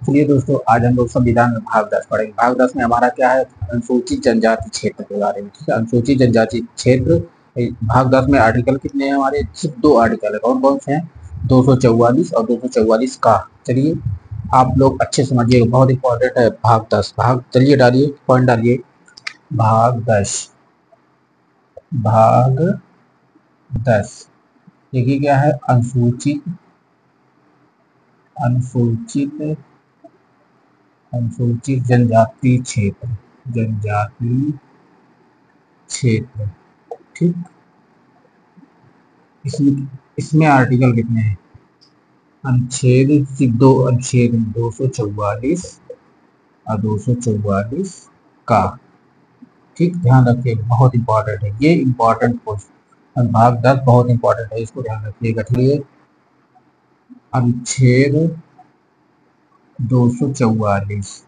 चलिए दोस्तों, आज हम लोग संविधान में भाग 10 पढ़ेंगे। भाग 10 में हमारा क्या है, अनुसूचित जनजाति क्षेत्र के बारे में। ठीक है, अनुसूचित जनजाति क्षेत्र। भाग 10 में आर्टिकल कितने हैं हमारे? सिर्फ 2 आर्टिकल है। कौन कौन से हैं? 244 और 244 का। चलिए आप लोग अच्छे समझिएगा, बहुत इंपॉर्टेंट है भाग 10। भाग चलिए डालिए, पॉइंट डालिए। भाग 10, भाग 10 देखिए क्या है, अनुसूचित अनुसूचित अनुसूचित जनजाति क्षेत्र, जनजाति क्षेत्र। ठीक, इसमें इसमें आर्टिकल कितने हैं? अनुच्छेद सिर्फ 2 अनुच्छेद, 244 और 244 का। ठीक, ध्यान रखिए, बहुत इंपॉर्टेंट है ये, इंपॉर्टेंट क्वेश्चन। भाग 10 बहुत इंपॉर्टेंट है, इसको ध्यान रखिएगा। चलिए, अनुच्छेद 244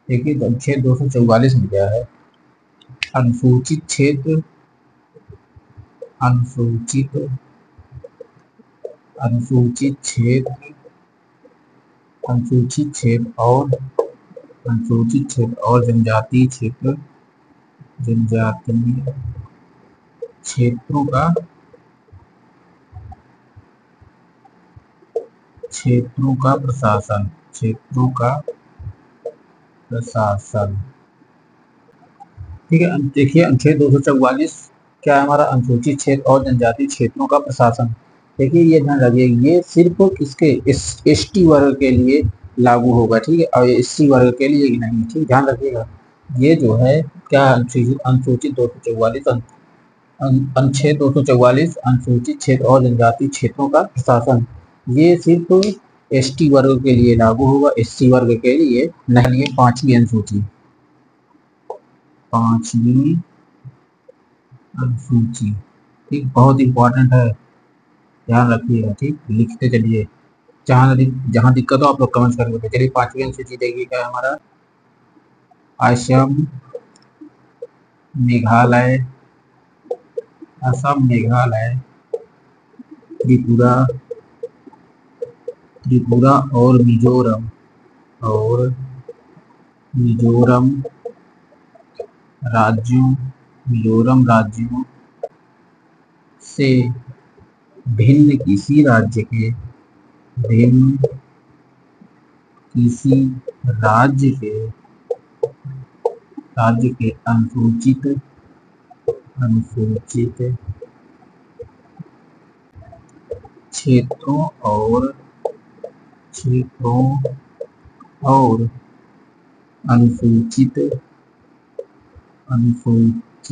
देखिए, अनुच्छेद 244 में क्या है? अनुसूचित क्षेत्र, अनुसूचित अनुसूचित क्षेत्र अनुसूचित क्षेत्र और अनुसूचित क्षेत्र और जनजातीय क्षेत्र, जनजातीय क्षेत्रों का प्रशासन, क्षेत्रों का प्रशासन। ठीक है, देखिए अनुच्छेद 244 क्या है हमारा? अनुसूचित क्षेत्र और जनजातीय क्षेत्रों का प्रशासन। देखिए ये ध्यान रखिए, ये सिर्फ किसके, एसटी वर्ग के लिए लागू होगा। ठीक है, और एससी वर्ग के लिए नहीं। ठीक, ध्यान रखिएगा। ये जो है क्या, अनुसूचित 244 अनुच्छेद 244 अनुसूचित क्षेत्र और जनजातीय क्षेत्रों का प्रशासन, ये सिर्फ एसटी वर्ग के लिए लागू होगा, एससी वर्ग के लिए नहीं। ये पांचवी अनुसूची, पांचवी अनुसूची। ठीक, बहुत इंपॉर्टेंट है, ध्यान रखिएगा। ठीक, लिखते चलिए, जहां दिक्कत हो आप लोग कमेंट करके। चलिए पांचवी अनुसूची देखिए क्या है हमारा। असम, मेघालय, असम, मेघालय, त्रिपुरा, और मिजोरम, और मिजोरम राज्यों मिजोरम राज्यों से भिन्न किसी राज्य के, भिन्न किसी राज्य के अनुसूचित क्षेत्रों और अनुसूचित जनजाति जनजातियों के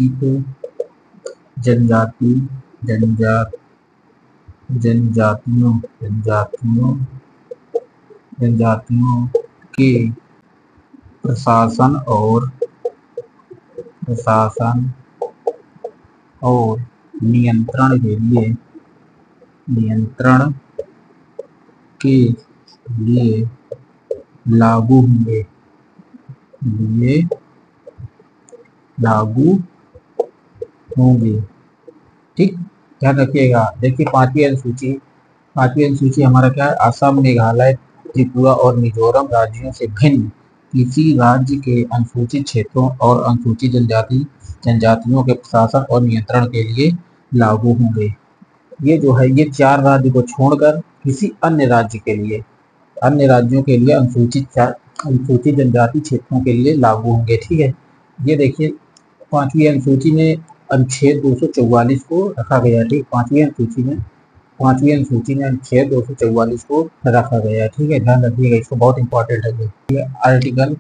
प्रशासन और नियंत्रण के लिए लागू होंगे। ठीक, ध्यान रखिएगा। देखिए पांचवी अनुसूची हमारा क्या है? असम, मेघालय, त्रिपुरा और मिजोरम राज्यों से भिन्न किसी राज्य के अनुसूचित क्षेत्रों और अनुसूचित जनजातियों के प्रशासन और नियंत्रण के लिए लागू होंगे। ये जो है, ये 4 राज्य को छोड़कर किसी अन्य राज्य के लिए, अन्य राज्यों के लिए अनुसूचित जनजाति क्षेत्रों के लिए लागू होंगे। ठीक है, ये देखिए पांचवी अनुसूची में अनुच्छेद 244 को रखा गया। ठीक, पांचवी अनुसूची में अनुच्छेद 244 को रखा गया है। ठीक है, ध्यान रखिएगा, इसको बहुत इंपॉर्टेंट है ये आर्टिकल।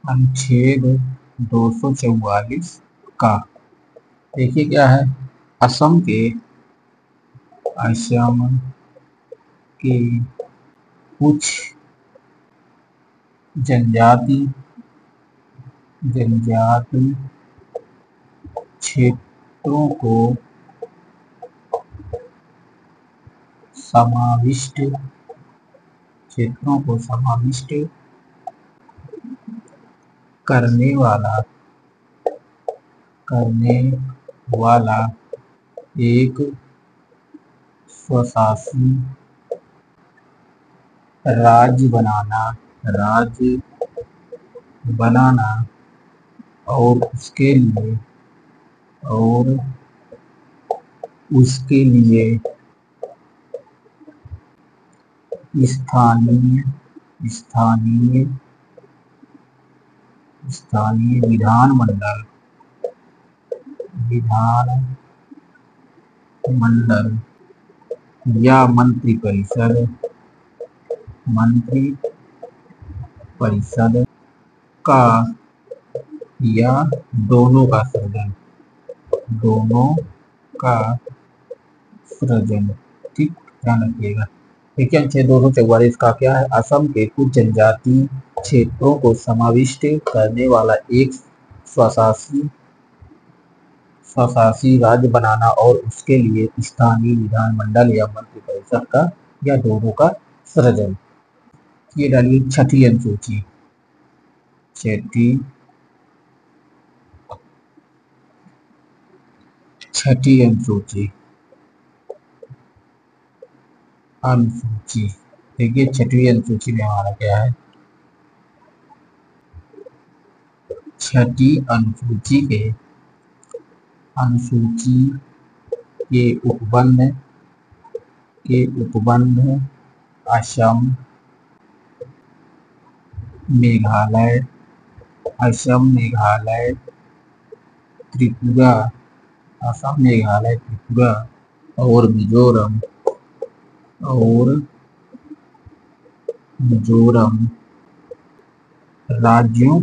अनुच्छेद 244 का देखिए क्या है, असम के कुछ जनजाति क्षेत्रों को समाविष्ट करने वाला एक स्वशासी राज्य बनाना, राज्य बनाना और और उसके लिए स्थानीय स्थानीय स्थानीय विधानमंडल या मंत्री परिषद का या दोनों का सृजन। ठीक, ध्यान रखिएगा। देखिए अनुच्छेद 244 का क्या है? असम के कुछ जनजातीय क्षेत्रों को समाविष्ट करने वाला एक स्वशासी राज्य बनाना और उसके लिए स्थानीय विधानमंडल या मंत्री परिषद का या दोनों का सृजन। ये डालिए छठी अनुसूची। छठी अनुसूची देखिए छठवीं अनुसूची में हमारा क्या है? छठी अनुसूची के उपबंध असम, मेघालय, त्रिपुरा, और मिजोरम राज्यों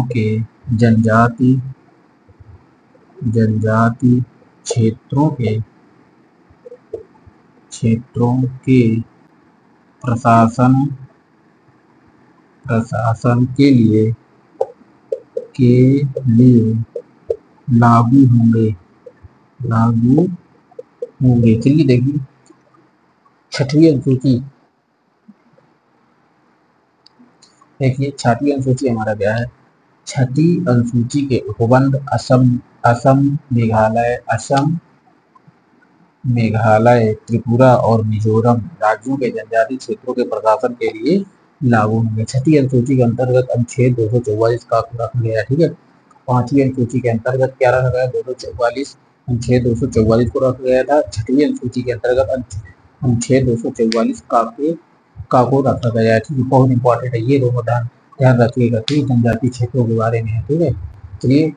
के जनजाति क्षेत्रों के प्रशासन के लिए लागू होंगे। चलिए देखिए छठवीं अनुसूची। देखिए छठी अनुसूची हमारा क्या है? छठी अनुसूची के उपबंध मेघालय, त्रिपुरा और मिजोरम राज्यों के जनजातीय क्षेत्रों के प्रशासन के लिए लागू होंगे। छठी अनुसूची के अंतर्गत अनुच्छेद 244 का रखा गया है। ठीक है, पांचवी अनुसूची के अंतर्गत क्या रखा गया? 244 अनुच्छेद 244 को रखा गया था। छठवीं अनुसूची के अंतर्गत अनुच्छेद 244 का को रखा गया है। ठीक है, बहुत इंपॉर्टेंट है ये दोनों, ध्यान रखिएगा। ठीक, जनजातीय क्षेत्रों के बारे में है। ठीक है, चलिए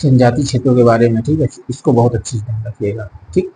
जनजातीय क्षेत्रों के बारे में, ठीक है, इसको बहुत अच्छे से ध्यान रखिएगा। ठीक।